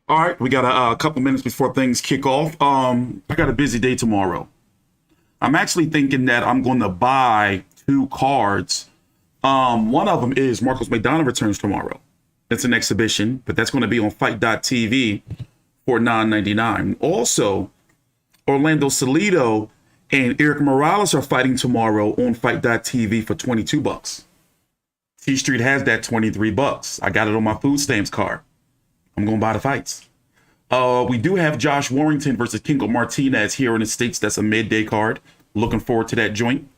All right, we got a couple minutes before things kick off. I got a busy day tomorrow. I'm actually thinking that I'm going to buy 2 cards. One of them is Marcos Maidana returns tomorrow. It's an exhibition, but that's going to be on Fight.tv for $9.99. Also, Orlando Salido and Eric Morales are fighting tomorrow on Fight.tv for $22. T Street has that $23. I got it on my food stamps card. I'm going to buy the fights. We do have Josh Warrington versus Kingo Martinez here in the States. That's a midday card. Looking forward to that joint.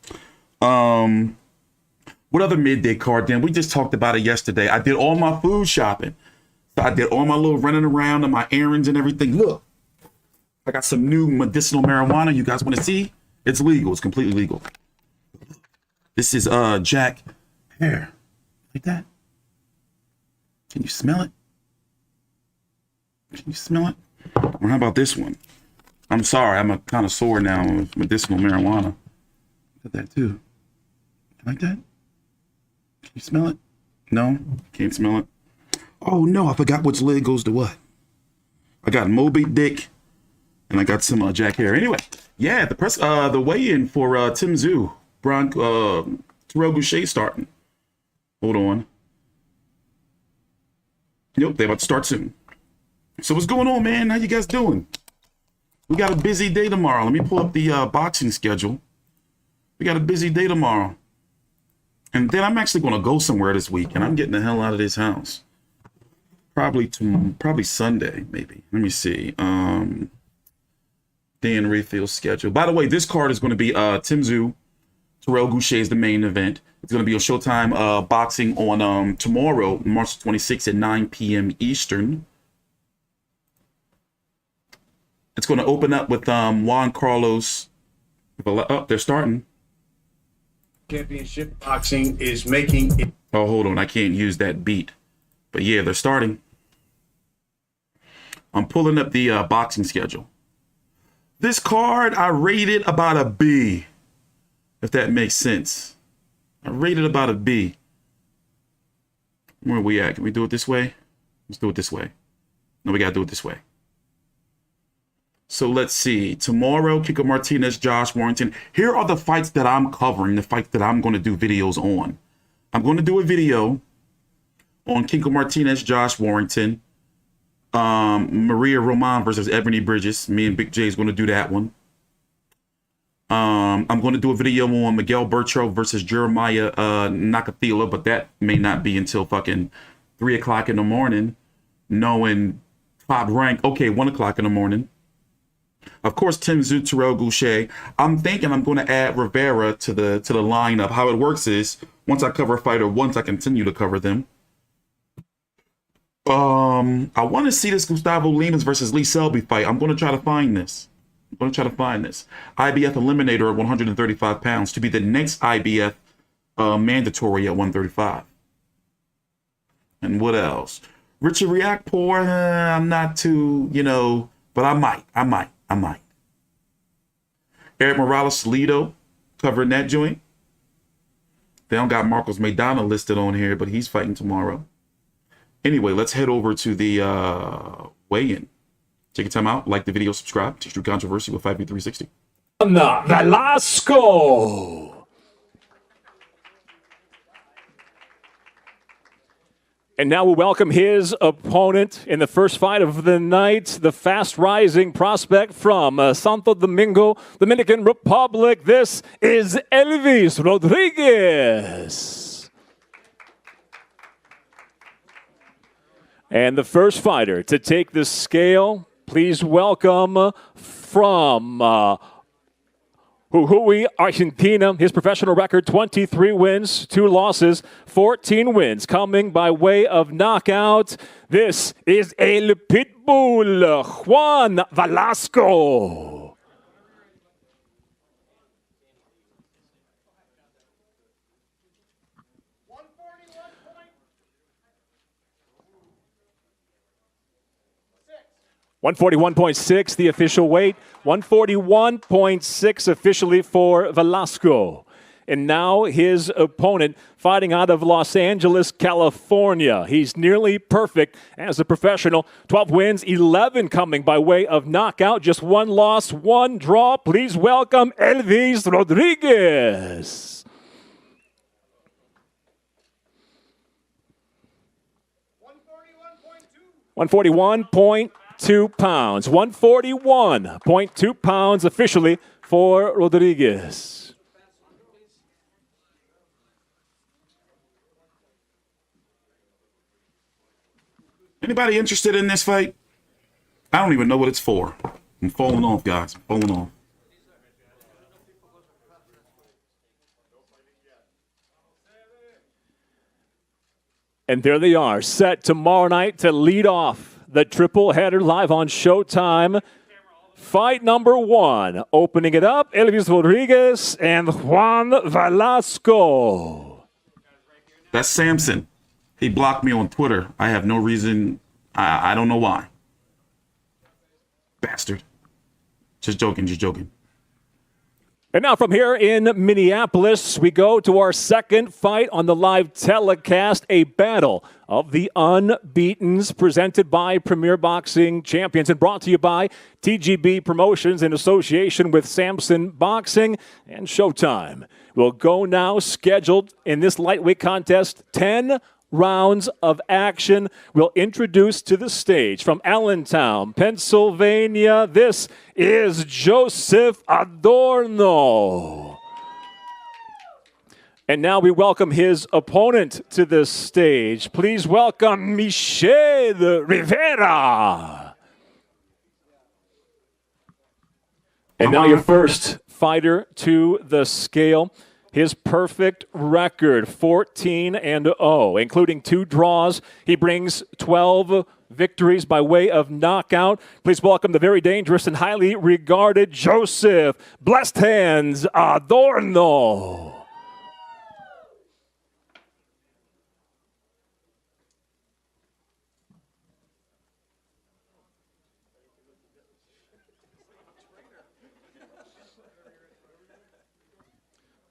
What other midday card then? We just talked about it yesterday. I did all my food shopping. So I did all my little running around and my errands and everything. Look, I got some new medicinal marijuana. You guys want to see? It's legal. It's completely legal. This is Jack Hair. Like that. Can you smell it? Can you smell it? Or how about this one? I'm sorry, I'm a connoisseur now of medicinal marijuana. Got that too. Like that? Can you smell it? No? Can't smell it? Oh no, I forgot which leg goes to what. I got Moby Dick and I got some Jack Hair. Anyway, yeah, the weigh-in for Tszyu, Terrell Gausha starting. Hold on. Yep, they're about to start soon. So what's going on, man? How you guys doing? We got a busy day tomorrow. Let me pull up the boxing schedule. We got a busy day tomorrow. And then I'm actually going to go somewhere this week, and I'm getting the hell out of this house. Probably Sunday, maybe. Let me see. Dan Rayfield's schedule. By the way, this card is going to be Tszyu. Terrell Gausha is the main event. It's going to be on Showtime boxing on tomorrow, March 26th at 9 p.m. Eastern. It's going to open up with Juan Carlos. Oh, they're starting. Championship boxing is making it. Oh, hold on. I can't use that beat. But yeah, they're starting. I'm pulling up the boxing schedule. This card, I rated about a B. If that makes sense. I rated about a B. Where are we at? Can we do it this way? Let's do it this way. No, we got to do it this way. So let's see. Tomorrow, Kiko Martinez, Josh Warrington. Here are the fights that I'm covering, the fights that I'm going to do videos on. I'm going to do a video on Kiko Martinez, Josh Warrington. Maria Roman versus Ebanie Bridges. Me and Big J is going to do that one. I'm going to do a video on Miguel Bercho versus Jeremiah Nakathila, but that may not be until fucking 3 o'clock in the morning. Knowing top rank, okay, 1 o'clock in the morning. Of course, Tszyu, Terrell Gausha. I'm thinking I'm going to add Rivera to the lineup. How it works is once I cover a fighter, once I continue to cover them. I want to see this Gustavo Lemus versus Lee Selby fight. I'm going to try to find this. IBF Eliminator at 135 pounds to be the next IBF mandatory at 135. And what else? Richard Riakporhe, I'm not too, but I might. Eric Morales Salido covering that joint. They don't got Marcos Maidana listed on here, but he's fighting tomorrow. Anyway, let's head over to the weigh-in. Take your time out, like the video, subscribe. T-Street Controversy with 5v360. Velasco. And now we'll welcome his opponent in the first fight of the night, the fast-rising prospect from Santo Domingo, Dominican Republic. This is Elvis Rodriguez. And the first fighter to take the scale, please welcome from Jujuy, Argentina. His professional record, 23 wins, 2 losses, 14 wins, coming by way of knockout. This is El Pitbull, Juan Velasco. 141.6, the official weight. 141.6 officially for Velasco. And now his opponent fighting out of Los Angeles, California. He's nearly perfect as a professional. 12 wins, 11 coming by way of knockout. Just one loss, one draw. Please welcome Elvis Rodriguez. 141.2 pounds. 141.2 pounds officially for Rodriguez. Anybody interested in this fight? I don't even know what it's for. I'm falling off, guys. I'm falling off. And there they are, set tomorrow night to lead off the triple header live on Showtime. Fight number one, opening it up, Elvis Rodriguez and Juan Velasco. That's Samson. He blocked me on Twitter. I have no reason. I don't know why. Bastard. Just joking, just joking. And now from here in Minneapolis, we go to our second fight on the live telecast, a battle of the unbeatens presented by Premier Boxing Champions and brought to you by TGB Promotions in association with Samson Boxing and Showtime. We'll go now, scheduled in this lightweight contest, 10 rounds of action. We'll introduce to the stage from Allentown, Pennsylvania. This is Joseph Adorno. And now we welcome his opponent to the stage. Please welcome Michel Rivera. And now your first fighter to the scale. His perfect record, 14-0, including 2 draws. He brings 12 victories by way of knockout. Please welcome the very dangerous and highly regarded Joseph Blessed Hands Adorno.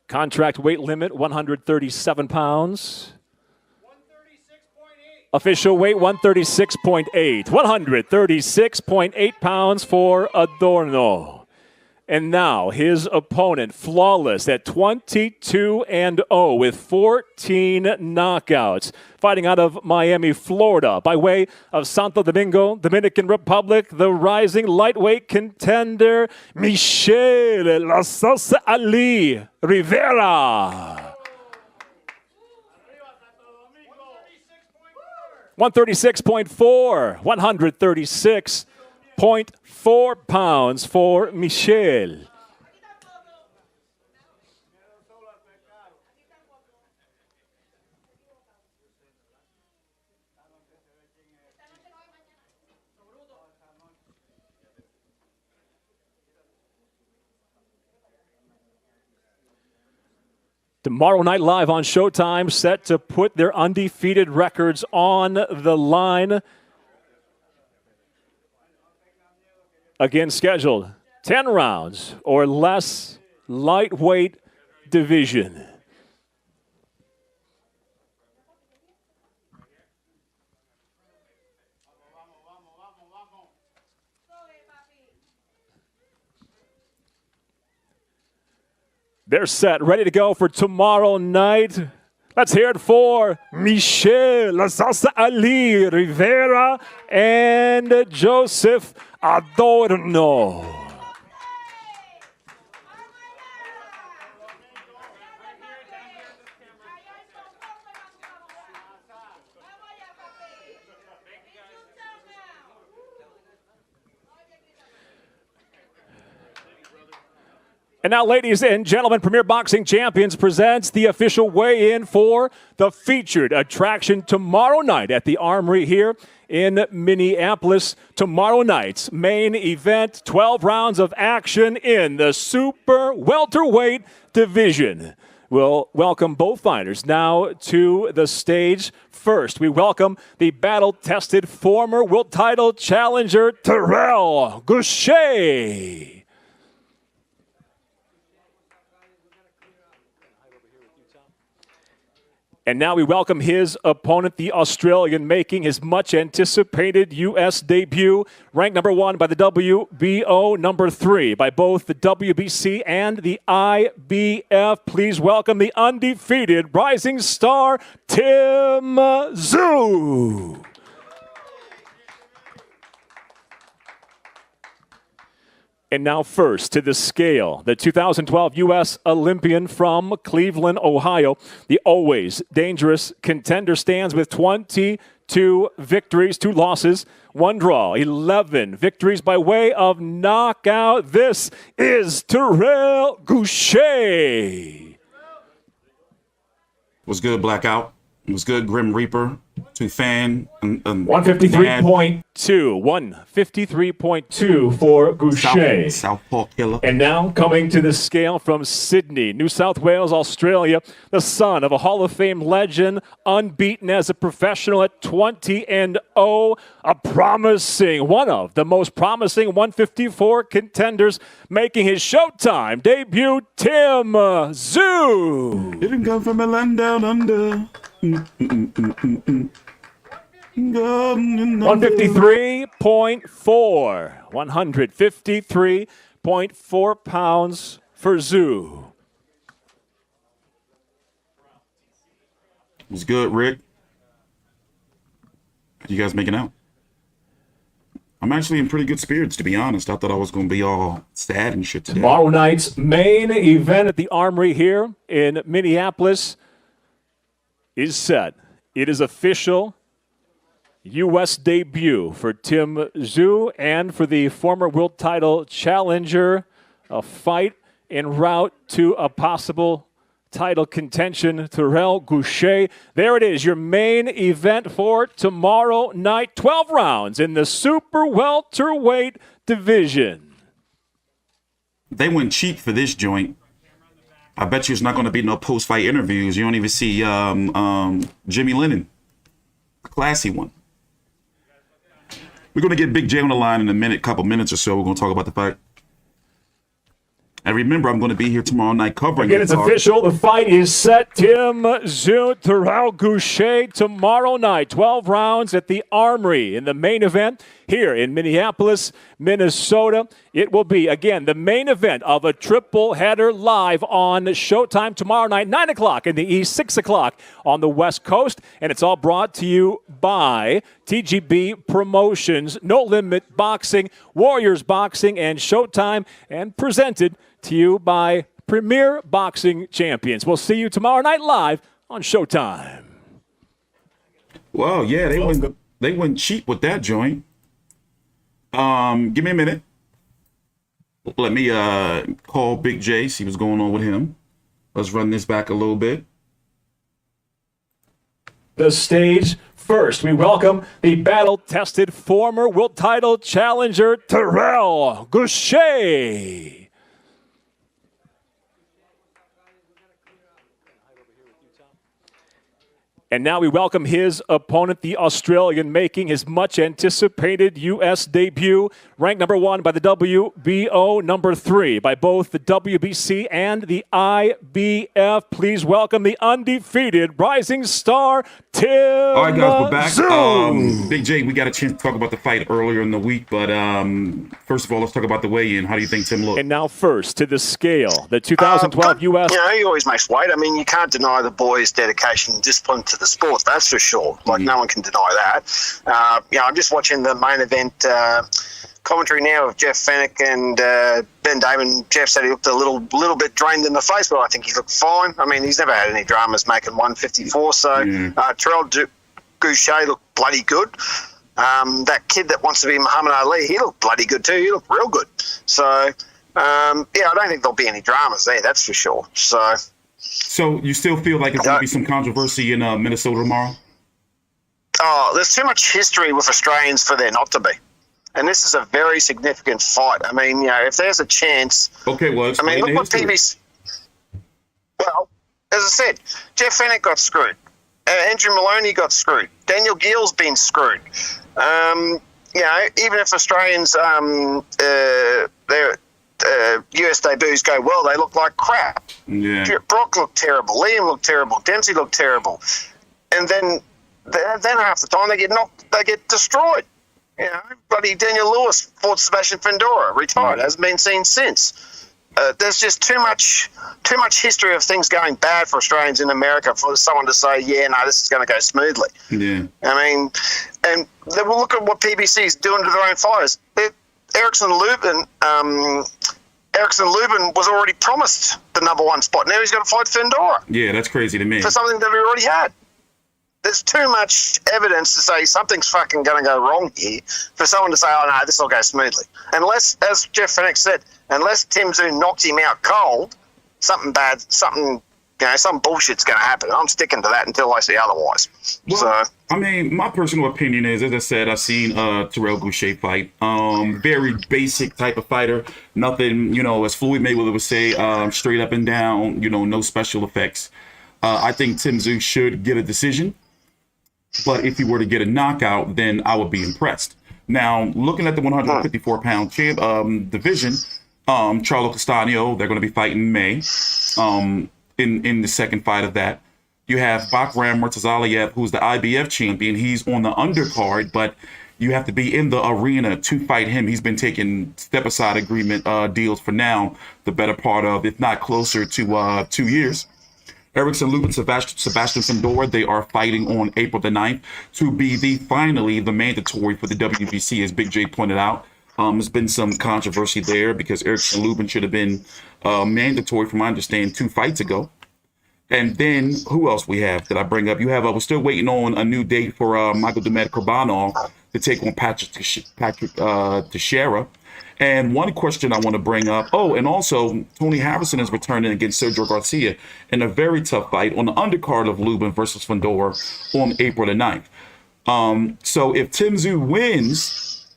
Contract weight limit, 137 pounds. 136.8. Official weight, 136.8. 136.8 pounds for Adorno. And now his opponent, flawless at 22-0 with 14 knockouts. Fighting out of Miami, Florida, by way of Santo Domingo, Dominican Republic, the rising lightweight contender, Michel La Salsa Ali Rivera. 136.4, 136.4 pounds for Michel. Tomorrow night live on Showtime, set to put their undefeated records on the line. Again, scheduled 10 rounds or less, lightweight division. They're set, ready to go for tomorrow night. Let's hear it for Michel La Salsa Ali Rivera and Joseph Adorno. And now, ladies and gentlemen, Premier Boxing Champions presents the official weigh-in for the featured attraction tomorrow night at the Armory here in Minneapolis. Tomorrow night's main event, 12 rounds of action in the super welterweight division. We'll welcome both fighters now to the stage. First, we welcome the battle-tested former world title challenger, Dirrell Gausha. And now we welcome his opponent, the Australian, making his much-anticipated U.S. debut, ranked number 1 by the WBO, number 3 by both the WBC and the IBF. Please welcome the undefeated rising star, Tszyu. And now first to the scale, the 2012 U.S. Olympian from Cleveland, Ohio. The always dangerous contender stands with 22 victories, 2 losses, 1 draw, 11 victories by way of knockout. This is Dirrell Gausha. Was good, Blackout. It was good, Grim Reaper. To fan. 153.2. 153.2 for Gausha. Southpaw Killer. And now coming to the scale from Sydney, New South Wales, Australia, the son of a Hall of Fame legend, unbeaten as a professional at 20-0, one of the most promising 154 contenders, making his Showtime debut, Tszyu. Didn't come from a land down under. 153.4. 153.4 pounds for Tszyu. It was good, Rick. How you guys making out? I'm actually in pretty good spirits, to be honest. I thought I was going to be all sad and shit today. Tomorrow night's main event at the Armory here in Minneapolis is set. It is official. U.S. debut for Tszyu and for the former world title challenger. A fight en route to a possible title contention, Dirrell Gausha. There it is, your main event for tomorrow night. 12 rounds in the super welterweight division. They went cheap for this joint. I bet you it's not going to be no post-fight interviews. You don't even see Jimmy Lennon, a classy one. We're going to get Big J on the line in a couple minutes or so. We're going to talk about the fight. And remember, I'm going to be here tomorrow night covering it. Again, it's official. The fight is set. Tszyu, Dirrell Gausha tomorrow night. 12 rounds at the Armory in the main event here in Minneapolis, Minnesota. It will be, again, the main event of a triple header live on Showtime tomorrow night, 9 o'clock in the East, 6 o'clock on the West Coast. And it's all brought to you by TGB Promotions, No Limit Boxing, Warriors Boxing, and Showtime, and presented to you by Premier Boxing Champions. We'll see you tomorrow night live on Showtime. Well, yeah, they went cheap with that joint. Give me a minute. Let me call Big J, see what's going on with him. Let's run this back a little bit. The stage first, we welcome the battle-tested former world title challenger, Dirrell Gausha. And now we welcome his opponent, the Australian, making his much-anticipated U.S. debut, ranked number 1 by the WBO, number 3 by both the WBC and the IBF. Please welcome the undefeated rising star, Tszyu. All right, guys, we're back. Big J, we got a chance to talk about the fight earlier in the week, but first of all, let's talk about the weigh-in. How do you think Tim looked? And now first to the scale, the 2012 U.S. You know, he always makes weight. I mean, you can't deny the boy's dedication and discipline to the sport, that's for sure. Like, no one can deny that. I'm just watching the main event commentary now of Jeff Fennick and Ben Damon. Jeff said he looked a little bit drained in the face, but I think he looked fine. I mean, he's never had any dramas making 154, so Dirrell Gausha looked bloody good. That kid that wants to be Muhammad Ali, he looked bloody good too. He looked real good. So, I don't think there'll be any dramas there, that's for sure. So you still feel like it's going to be some controversy in Minnesota tomorrow? Oh, there's too much history with Australians for there not to be. And this is a very significant fight. I mean, if there's a chance... Okay, well, I mean, look what PBC... Well, as I said, Jeff Fennick got screwed. Andrew Maloney got screwed. Daniel Gill's been screwed. Even if Australians, US debuts go well, they look like crap. Yeah. Brock looked terrible. Liam looked terrible. Dempsey looked terrible. And then half the time they get destroyed. You know, bloody Daniel Lewis fought Sebastian Fundora, retired, hasn't been seen since. There's just too much history of things going bad for Australians in America for someone to say, yeah, no, this is going to go smoothly. Yeah. I mean, and then we'll look at what PBC is doing to their own fighters. Erickson Lubin was already promised the number one spot. Now he's got to fight Fundora Yeah, that's crazy to me. for something that he already had. There's too much evidence to say something's fucking going to go wrong here for someone to say, oh, no, this will go smoothly. Unless, as Jeff Fenech said, unless Tszyu knocks him out cold, some bullshit's going to happen. I'm sticking to that until I see otherwise. Well, I mean, my personal opinion is, as I said, I've seen Dirrell Gausha fight. Very basic type of fighter. Nothing, as Floyd Mayweather would say, straight up and down, no special effects. I think Tszyu should get a decision. But if he were to get a knockout, then I would be impressed. Now, looking at the 154-pound division, Charlo Castano, they're going to be fighting in May in the second fight of that. You have Bakram Murtazaliev, who's the IBF champion. He's on the undercard, but you have to be in the arena to fight him. He's been taking step-aside agreement deals for now, the better part of, if not closer to 2 years. Erickson Lubin, Sebastian Fundora, they are fighting on April the 9th to be finally the mandatory for the WBC, as Big J pointed out. There's been some controversy there because Erickson Lubin should have been mandatory, from my understanding, 2 fights ago. And then who else we have that I bring up? You have, we're still waiting on a new date for Michael Kurbanov to take on Patrick Teixeira. And one question I want to bring up, and also Tony Harrison is returning against Sergio Garcia in a very tough fight on the undercard of Lubin versus Fundora on April the 9th. So if Tszyu wins,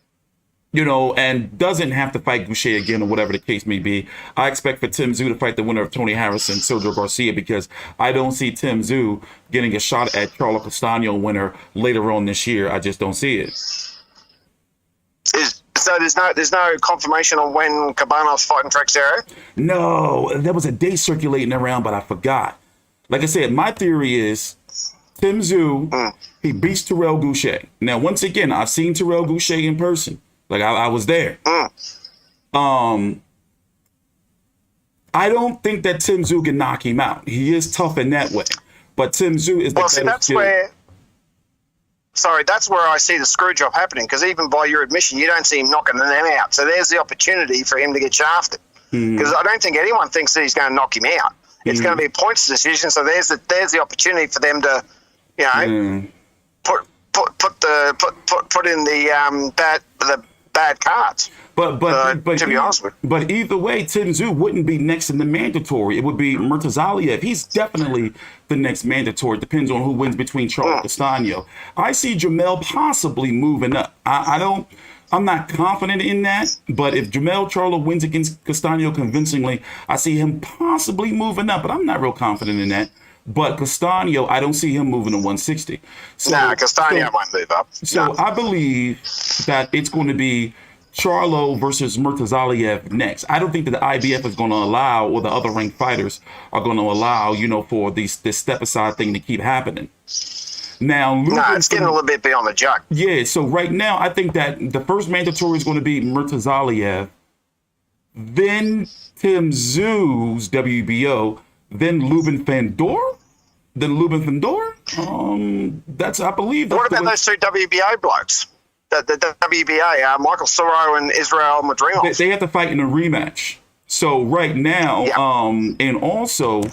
and doesn't have to fight Gausha again or whatever the case may be, I expect for Tszyu to fight the winner of Tony Harrison, Sergio Garcia, because I don't see Tszyu getting a shot at Charlo Castano winner later on this year. I just don't see it. So there's no confirmation on when Kurbanov's fighting Teixeira? No, there was a date circulating around, but I forgot. Like I said, my theory is Tszyu, he beats Dirrell Gausha. Now, once again, I've seen Dirrell Gausha in person. Like I was there. I don't think that Tszyu can knock him out. He is tough in that way, but Tszyu is the better skill. That's where I see the screw job happening, because even by your admission, you don't see him knocking them out. So there's the opportunity for him to get shafted, because I don't think anyone thinks that he's going to knock him out. It's going to be a points decision. So there's the opportunity for them to, put in the bad cards. But to be honest with you. But either way, Tszyu wouldn't be next in the mandatory. It would be Murtazaliev. He's definitely the next mandatory. Depends on who wins between Charlo and Castano. I see Jermell possibly moving up. I'm not confident in that, but if Charlo wins against Castano convincingly, I see him possibly moving up, but I'm not real confident in that. But Castano, I don't see him moving to 160. Castano might move up. So I believe that it's going to be Charlo versus Murtazaliev next. I don't think that the IBF is going to allow, or the other ranked fighters are going to allow, for this step aside thing to keep happening. Now, it's getting a little bit beyond the joke. Yeah, so right now, I think that the first mandatory is going to be Murtazaliev, then Tszyu's WBO, then Lubin Fundora. That's, I believe. What about those 2 WBO blokes? The WBA, Michael Soro and Israel Madrimov. They have to fight in a rematch. So right now, and also,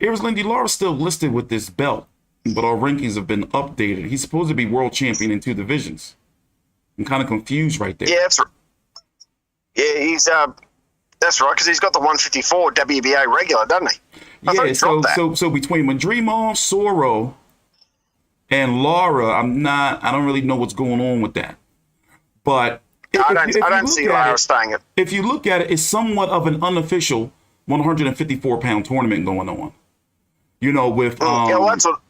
Eris Lindy Lara's still listed with this belt, but our rankings have been updated. He's supposed to be world champion in 2 divisions. I'm kind of confused right there. Yeah, that's right. Yeah, he's that's right, because he's got the 154 WBA regular, doesn't he? So between Madrimov, Soro, and Lara, I don't really know what's going on with that. But I don't see Lara staying it. If you look at it, it's somewhat of an unofficial 154-pound tournament going on. With that's what.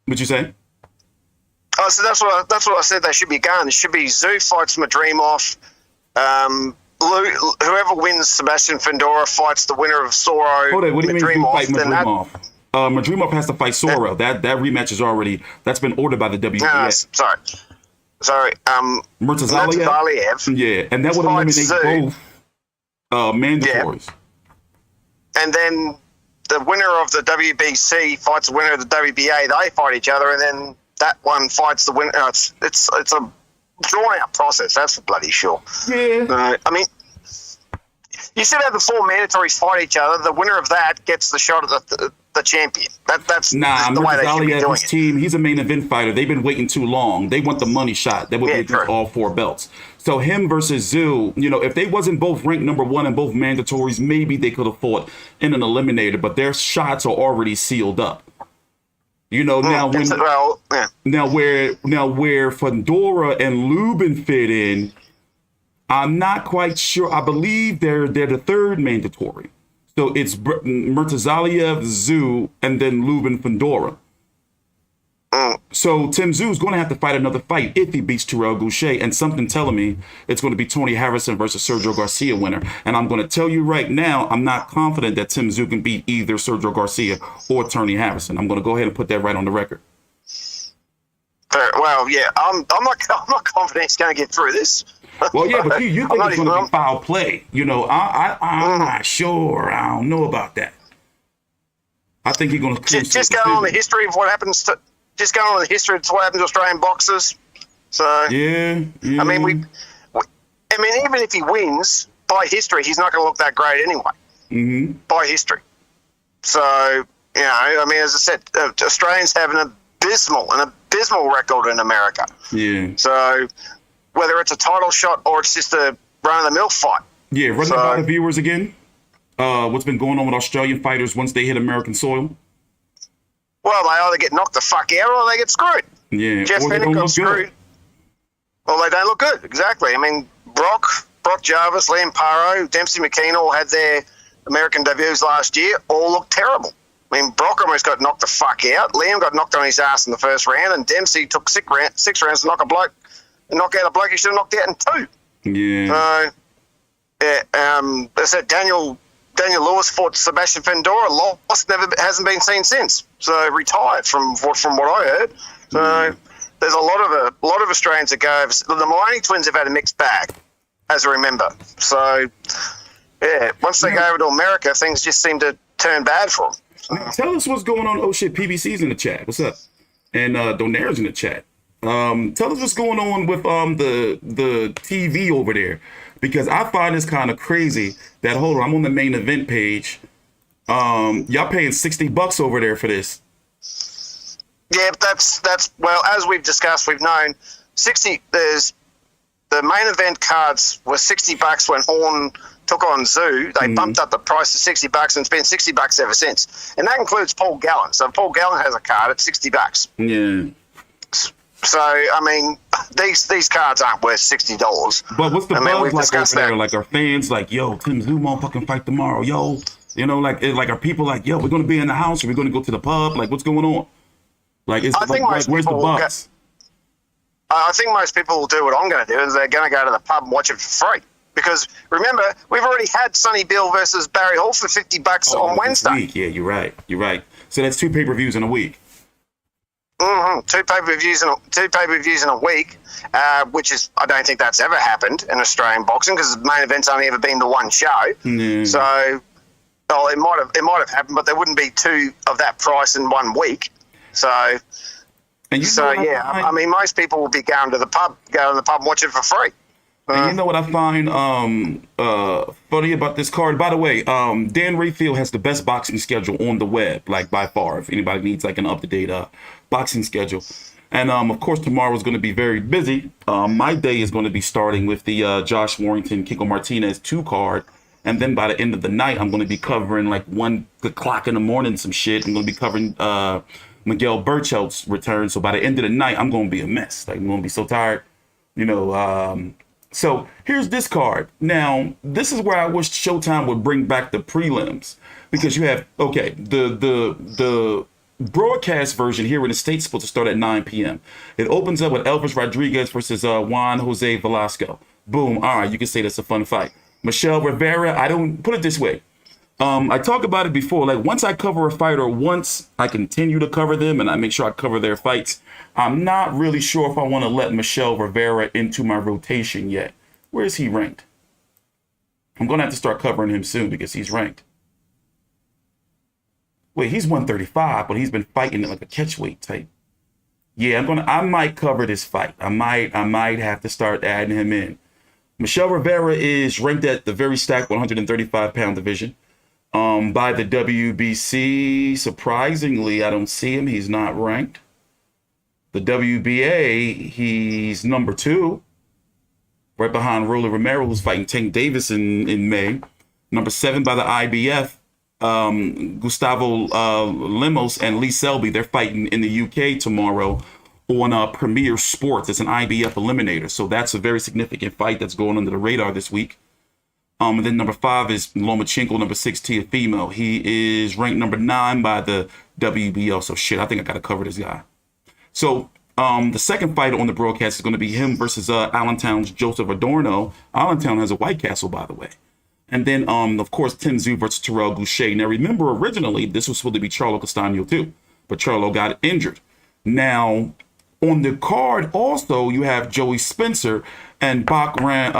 What'd you say? Oh, so that's what I said. They should be going. It should be Tszyu fights Madrimov, Whoever wins Sebastian Fundora fights the winner of Soro. Hold on, what do you mean you fight then Madrimov? Madrimov has to fight Soro. That rematch is that's been ordered by the WBA. Sorry. Murtazaliev. Yeah, and that would eliminate both mandatories. Yeah. And then the winner of the WBC fights the winner of the WBA. They fight each other, and then that one fights the winner. It's a drawn out process. That's for bloody sure. Yeah. I mean, you should have the 4 mandatories fight each other. The winner of that gets the shot at the champion. That's the way they should be doing it. Team, he's a main event fighter. They've been waiting too long. They want the money shot. That would be against all 4 belts. So him versus Tszyu, if they wasn't both ranked number 1 and both mandatories, maybe they could have fought in an eliminator, but their shots are already sealed up. Now where Fundora and Lubin fit in, I'm not quite sure. I believe they're the 3rd mandatory. So it's Murtazaliev, Tszyu, and then Lubin Fundora. So Tszyu is going to have to fight another fight if he beats Dirrell Gausha, and something telling me it's going to be Tony Harrison versus Sergio Garcia winner. And I'm going to tell you right now, I'm not confident that Tszyu can beat either Sergio Garcia or Tony Harrison. I'm going to go ahead and put that right on the record. Well, yeah, I'm not confident he's going to get through this. Well, yeah, but you think it's going to be foul play. I'm not sure. I don't know about that. I think he's going to just going on the history of what happens to Australian boxers. So yeah. I mean, even if he wins by history, he's not going to look that great anyway. Mm-hmm. By history. So as I said, Australians have an abysmal record in America. Yeah. So whether it's a title shot or it's just a run-of-the-mill fight. Yeah, run that by the viewers again. What's been going on with Australian fighters once they hit American soil? Well, they either get knocked the fuck out or they get screwed. Yeah, Jeff Fenech got screwed. Well, they don't look good, exactly. I mean, Brock Jarvis, Liam Paro, Dempsey McKean all had their American debuts last year, all looked terrible. I mean, Brock almost got knocked the fuck out. Liam got knocked on his ass in the first round, and Dempsey took 6 rounds to knock out a bloke he should have knocked out in 2. Yeah. They said Daniel Lewis fought Sebastian Fundora, lost, hasn't been seen since. So retired from what I heard. So there's a lot of Australians that go over. The Maloney twins have had a mixed bag, as I remember. So yeah, once they go over to America, things just seem to turn bad for them. So. Tell us what's going on. Oh shit, PBC's in the chat. What's up? And Donaire's in the chat. Tell us what's going on with the TV over there, because I find this kind of crazy that, hold on, I'm on the main event page. Y'all paying $60 over there for this. Yeah, but that's well, as we've discussed, we've known 60. There's the main event cards were $60 when Horn took on Tszyu. They bumped up the price to $60 and it's been $60 ever since. And that includes Paul Gallen. So Paul Gallen has a card at $60. Yeah. So I mean, these cards aren't worth $60. But what's the buzz like over there? Like, are fans like, yo, Tszyu won't fucking fight tomorrow, yo? Like are people like, yo, we're gonna be in the house, or we're gonna go to the pub? Like, what's going on? Like, where's the bucks? I think most people will do what I'm going to do, is they're going to go to the pub and watch it for free. Because remember, we've already had Sonny Bill versus Barry Hall for $50 on Wednesday. Week. Yeah, you're right. So that's 2 pay-per-views in a week. Mm-hmm. 2 pay-per-views in a week, which is, I don't think that's ever happened in Australian boxing, because the main event's only ever been to 1 show. Mm. So, it might have happened, but there wouldn't be 2 of that price in 1 week. So, I mean, most people will be going to the pub and watch it for free. And you know what I find funny about this card? By the way, Dan Rayfield has the best boxing schedule on the web, like by far, if anybody needs like an up-to-date boxing schedule. And of course, tomorrow is going to be very busy. My day is going to be starting with the Josh Warrington, Kiko Martinez 2 card. And then by the end of the night, I'm going to be covering like 1 o'clock in the morning, some shit. I'm going to be covering Miguel Burchell's return. So by the end of the night, I'm going to be a mess. Like, I'm going to be so tired, So here's this card. Now, this is where I wish Showtime would bring back the prelims, because you have, the broadcast version here in the States is supposed to start at 9 p.m. It opens up with Elvis Rodriguez versus Juan Jose Velasco. Boom. All right, you can say that's a fun fight. Michelle Rivera, I don't put it this way. I talked about it before. Like, once I cover a fighter once, I continue to cover them and I make sure I cover their fights. I'm not really sure if I want to let Michelle Rivera into my rotation yet. Where is he ranked? I'm going to have to start covering him soon because he's ranked. Wait, he's 135, but he's been fighting at like a catchweight type. Yeah, I might cover this fight. I might have to start adding him in. Michelle Rivera is ranked at the very stacked 135-pound division by the WBC. Surprisingly, I don't see him. He's not ranked. The WBA, he's number 2, right behind Romero, who's fighting Tank Davis in May. Number 7 by the IBF, Gustavo Lemos and Lee Selby. They're fighting in the UK tomorrow on Premier Sports. It's an IBF eliminator. So that's a very significant fight that's going under the radar this week. And then number 5 is Lomachenko, number 6, Teofimo. He is ranked number 9 by the WBO. So shit, I think I got to cover this guy. So the second fight on the broadcast is going to be him versus Allentown's Joseph Adorno. Allentown has a White Castle, by the way. And then, of course, Tszyu versus Terrell Gausha. Now, remember, originally, this was supposed to be Charlo Castano, too. But Charlo got injured. Now, on the card, also, you have Joey Spencer and Bakhram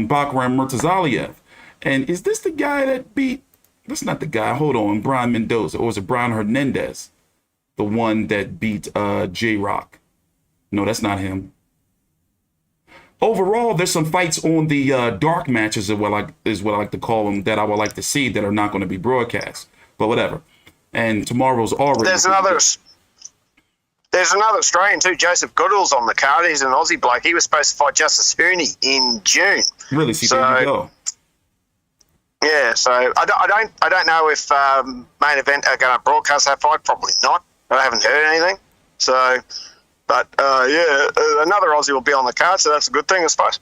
Murtazaliev. And is this the guy that beat... That's not the guy. Hold on. Brian Mendoza. Or was it Brian Hernandez? The one that beat J-Rock. No, that's not him. Overall, there's some fights on the dark matches, is what I like to call them, that I would like to see that are not going to be broadcast. But whatever. And tomorrow's already... There's another Australian too, Joseph Goodall's on the card. He's an Aussie bloke. He was supposed to fight Justice Hooney in June. Really? See, there you go. Yeah, so I don't know if Main Event are going to broadcast that fight. Probably not. I haven't heard anything. So, but another Aussie will be on the card, so that's a good thing, I suppose.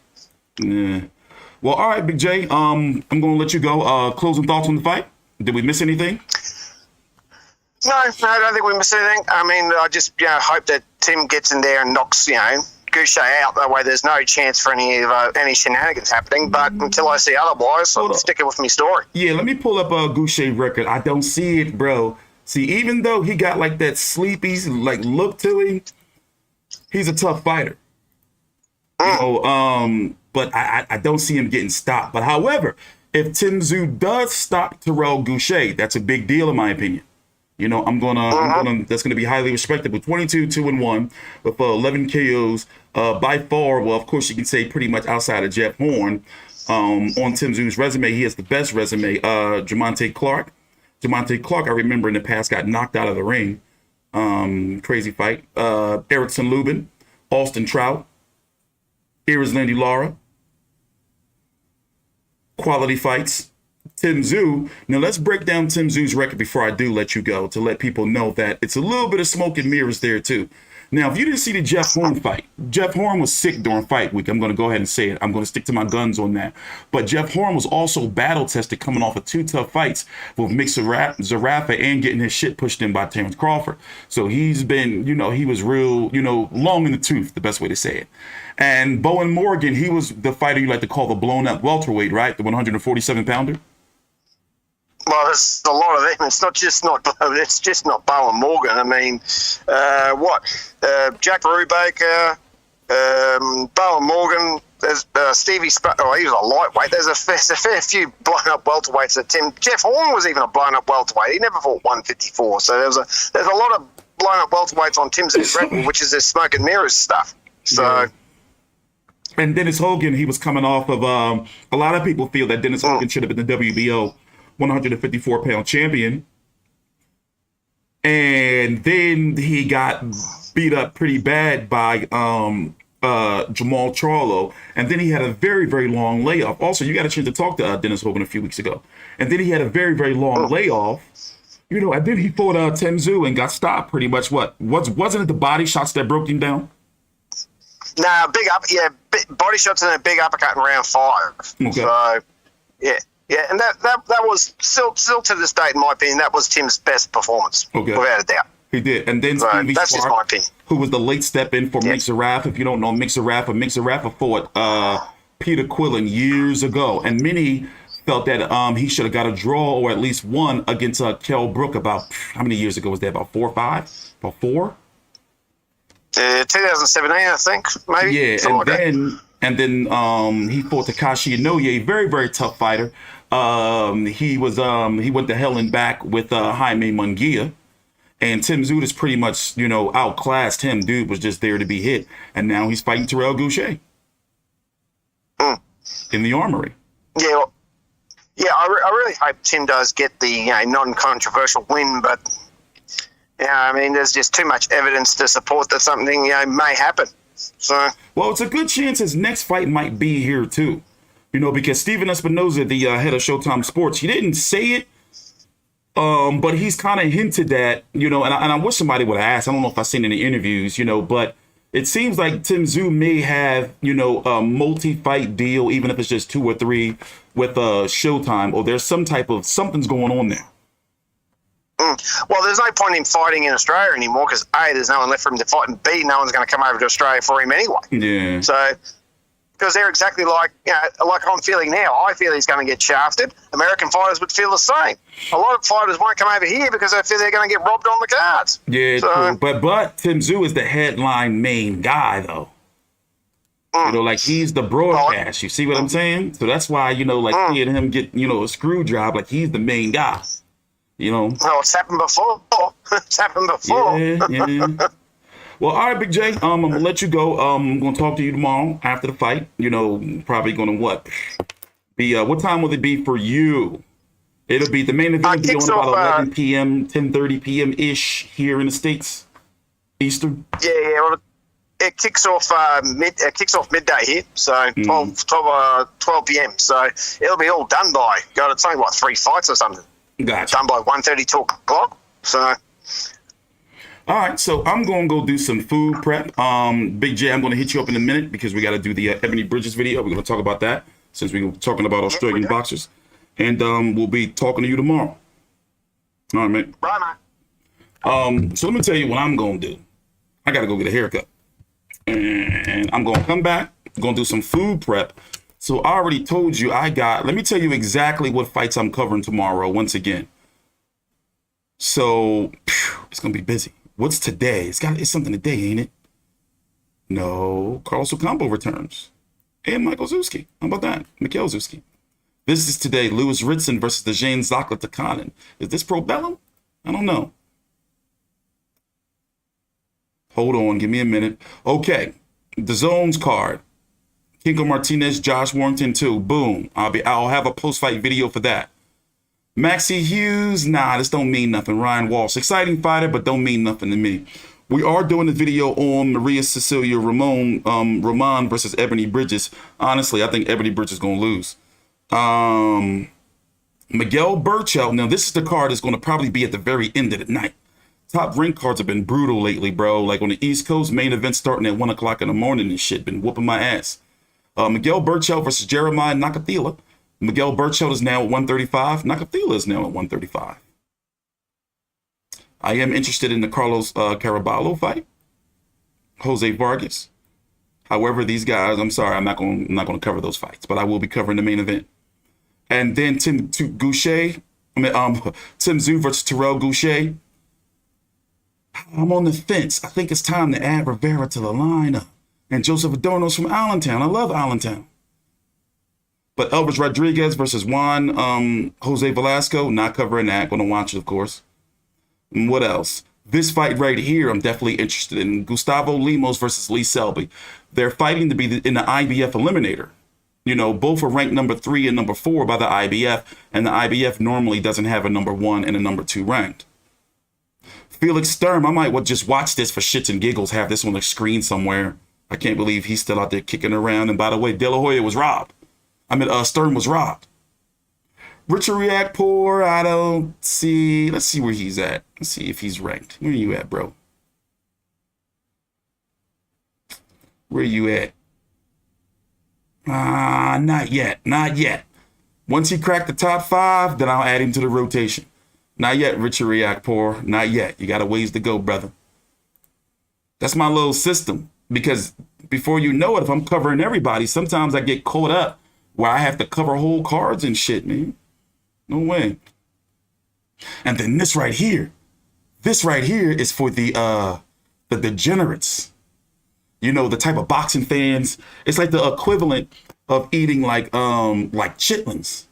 Yeah. Well, all right, Big J. I'm going to let you go. Closing thoughts on the fight? Did we miss anything? No, I don't think we missed anything. I mean, I just hope that Tim gets in there and knocks Gausha out. That way, there's no chance for any shenanigans happening. But until I see otherwise, I'm sticking with my story. Yeah, let me pull up a Gausha record. I don't see it, bro. See, even though he got like that sleepy look to him, he's a tough fighter. But I don't see him getting stopped. But however, if Tszyu does stop Terrell Gausha, that's a big deal in my opinion. That's gonna be highly respected with 22-2-1 with 11 KOs. By far, well, of course you can say pretty much outside of Jeff Horn. On Tszyu's resume, he has the best resume. Jamonte Clark, I remember in the past got knocked out of the ring. Crazy fight. Erickson Lubin, Austin Trout, Iris Landy Lara. Quality fights. Tszyu. Now let's break down Tszyu's record before I do let you go, to let people know that it's a little bit of smoke and mirrors there too. Now, if you didn't see the Jeff Horn fight, Jeff Horn was sick during fight week. I'm going to go ahead and say it. I'm going to stick to my guns on that. But Jeff Horn was also battle tested coming off of 2 tough fights with Mick Zarafa and getting his shit pushed in by Terrence Crawford. So he's been, he was real, long in the tooth, the best way to say it. And Bowen Morgan, he was the fighter you like to call the blown up welterweight, right? The 147 pounder. Well, there's a lot of them. It's just not Bowen Morgan. I mean, Jack Brubaker, Bowen Morgan. There's Stevie. He was a lightweight. There's a fair few blown up welterweights. Jeff Horn was even a blown up welterweight. He never fought 154. So there's a lot of blown up welterweights on Tim's record, which is this smoke and mirrors stuff. So. Yeah. And Dennis Hogan, he was coming off of. A lot of people feel that Dennis Hogan should have been the WBO 154-pound champion, and then he got beat up pretty bad by Jermall Charlo, and then he had a very, very long layoff. Also, you got a chance to talk to Dennis Hogan a few weeks ago, and then he had a very, very long layoff. And then he fought Tszyu and got stopped pretty much. Wasn't it the body shots that broke him down? Nah, body shots and a big uppercut in round 5. Okay. So, yeah. Yeah, and that was still to this date, in my opinion, that was Tim's best performance, without a doubt. He did. And then Stevie that's Clark, just my opinion. Who was the late step in for Mick Zarafa. If you don't know Mick Zarafa fought Peter Quillen years ago, and many felt that he should have got a draw or at least one against Kell Brook about how many years ago was that? About 4 or 5? About 4? 2017, I think, maybe. Yeah, and then he fought Takashi Inoue, very, very tough fighter. He went to hell and back with Jaime Munguia. And Tszyu is pretty much, outclassed him. Dude was just there to be hit. And now he's fighting Terrell Gausha in the Armory. Yeah, I really hope Tim does get the non-controversial win, but I mean, there's just too much evidence to support that something may happen. So, well, it's a good chance his next fight might be here too, because Steven Espinoza, the head of Showtime Sports, he didn't say it, but he's kind of hinted that, and I wish somebody would have asked. I don't know if I've seen any interviews, but it seems like Tszyu may have, a multi-fight deal, even if it's just 2 or 3 with Showtime, or there's something's going on there. Well, there's no point in fighting in Australia anymore because A, there's no one left for him to fight, and B, no one's going to come over to Australia for him anyway. Yeah. So, because they're exactly like I'm feeling now. I feel he's going to get shafted. American fighters would feel the same. A lot of fighters won't come over here because they feel they're going to get robbed on the cards. Yeah, so, but Tszyu is the headline main guy, though. Like he's the broadcast. You see what I'm saying? So that's why, seeing him get, a screw job, like he's the main guy. Well, it's happened before. It's happened before. Yeah. Well, all right, Big J. I'm gonna let you go. I'm gonna talk to you tomorrow after the fight. Probably gonna what time will it be for you? It'll be the main event. Will be on about 11 p.m., 10:30 p.m. ish here in the States, Eastern. Yeah. Well, it kicks off midday here, so 12 p.m. So it'll be all done by it's only 3 fights or something. Gotcha. Done by 1:30, 2 o'clock. So, all right. So I'm going to go do some food prep. Big J, I'm going to hit you up in a minute because we got to do the Ebony Bridges video. We're going to talk about that since we were talking about Australian boxers, and we'll be talking to you tomorrow. All right, mate. Right, mate. So let me tell you what I'm going to do. I got to go get a haircut, and I'm going to come back. I'm going to do some food prep. So I already told you let me tell you exactly what fights I'm covering tomorrow once again. So it's going to be busy. What's today? It's something today, ain't it? No, Carlos Ocampo returns. And Michael Zewski. How about that? Mikhail Zewski. This is today, Lewis Ritson versus the Jane Zakla Takanen. Is this Pro Bellum? I don't know. Hold on, give me a minute. Okay, the Zones card. Kinko Martinez, Josh Warrington too. Boom. I'll have a post-fight video for that. Maxie Hughes, this don't mean nothing. Ryan Walsh, exciting fighter, but don't mean nothing to me. We are doing a video on Maria Cecelia Roman versus Ebony Bridges. Honestly, I think Ebony Bridges is gonna lose. Miguel Burchell. Now, this is the card that's gonna probably be at the very end of the night. Top rank cards have been brutal lately, bro. Like on the East Coast, main event starting at 1 o'clock in the morning and shit. Been whooping my ass. Miguel Burchell versus Jeremiah Nakathila. Miguel Burchell is now at 135. Nakathila is now at 135. I am interested in the Carlos Caraballo fight. Jose Vargas. However, these guys, I'm sorry, I'm not going to cover those fights, but I will be covering the main event. And then Tszyu versus Terrell Gausha. I'm on the fence. I think it's time to add Rivera to the lineup. And Joseph Adorno's from Allentown. I love Allentown. But Elvis Rodriguez versus Juan Jose Velasco, not covering that. Going to watch it, of course. And what else? This fight right here, I'm definitely interested in. Gustavo Lemos versus Lee Selby. They're fighting to be in the IBF Eliminator. Both are ranked number 3 and number 4 by the IBF. And the IBF normally doesn't have a number 1 and a number 2 ranked. Felix Sturm, I might just watch this for shits and giggles, have this on the screen somewhere. I can't believe he's still out there kicking around. And by the way, De La Hoya was robbed. Sturm was robbed. Richard Riakporhe, I don't see. Let's see where he's at. Let's see if he's ranked. Where are you at, bro? Where are you at? Not yet. Not yet. Once he cracked the top 5, then I'll add him to the rotation. Not yet, Richard Riakporhe. Not yet. You got a ways to go, brother. That's my little system. Because before you know it, if I'm covering everybody, sometimes I get caught up where I have to cover whole cards and shit, man. No way. And then this right here is for the degenerates. You know, the type of boxing fans. It's like the equivalent of eating like chitlins.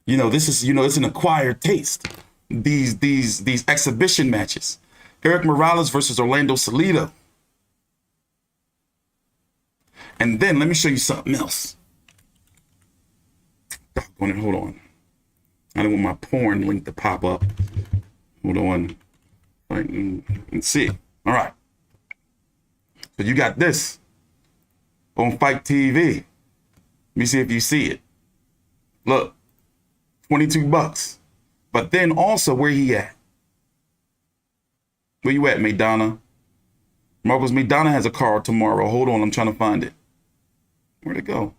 You know, this is, you know, it's an acquired taste. These exhibition matches. Eric Morales versus Orlando Salido. And then let me show you something else. Hold on. I don't want my porn link to pop up. Hold on. Right, and see. All right. So you got this on Fight TV. Let me see if you see it. Look, $22. But then also, where he at? Where you at, Maidana? Marcos Maidana has a card tomorrow. Hold on, I'm trying to find it. Where'd it go?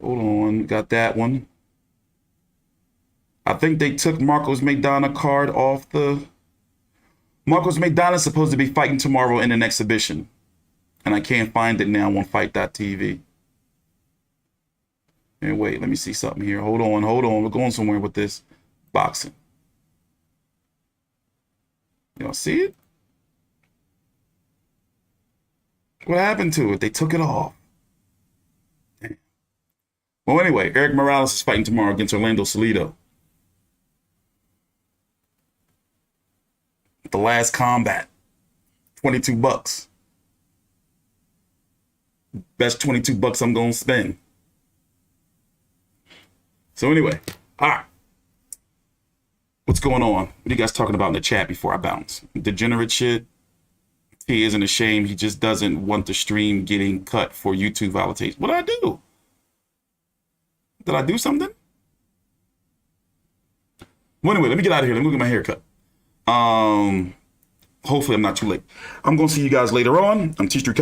Hold on, got that one. I think they took Marcos Maidana card off the... Marcos Maidana is supposed to be fighting tomorrow in an exhibition. And I can't find it now on Fight.tv. Hey, wait, let me see something here. Hold on. We're going somewhere with this boxing. Y'all see it? What happened to it? They took it off. Damn. Well, anyway, Eric Morales is fighting tomorrow against Orlando Salido. The last combat. $22. Best $22 I'm going to spend. So anyway, all right. What's going on? What are you guys talking about in the chat before I bounce? Degenerate shit. He isn't ashamed. He just doesn't want the stream getting cut for YouTube validation. What did I do? Did I do something? Well, anyway, let me get out of here. Let me go get my haircut. Hopefully I'm not too late. I'm going to see you guys later on. I'm Tzsyu.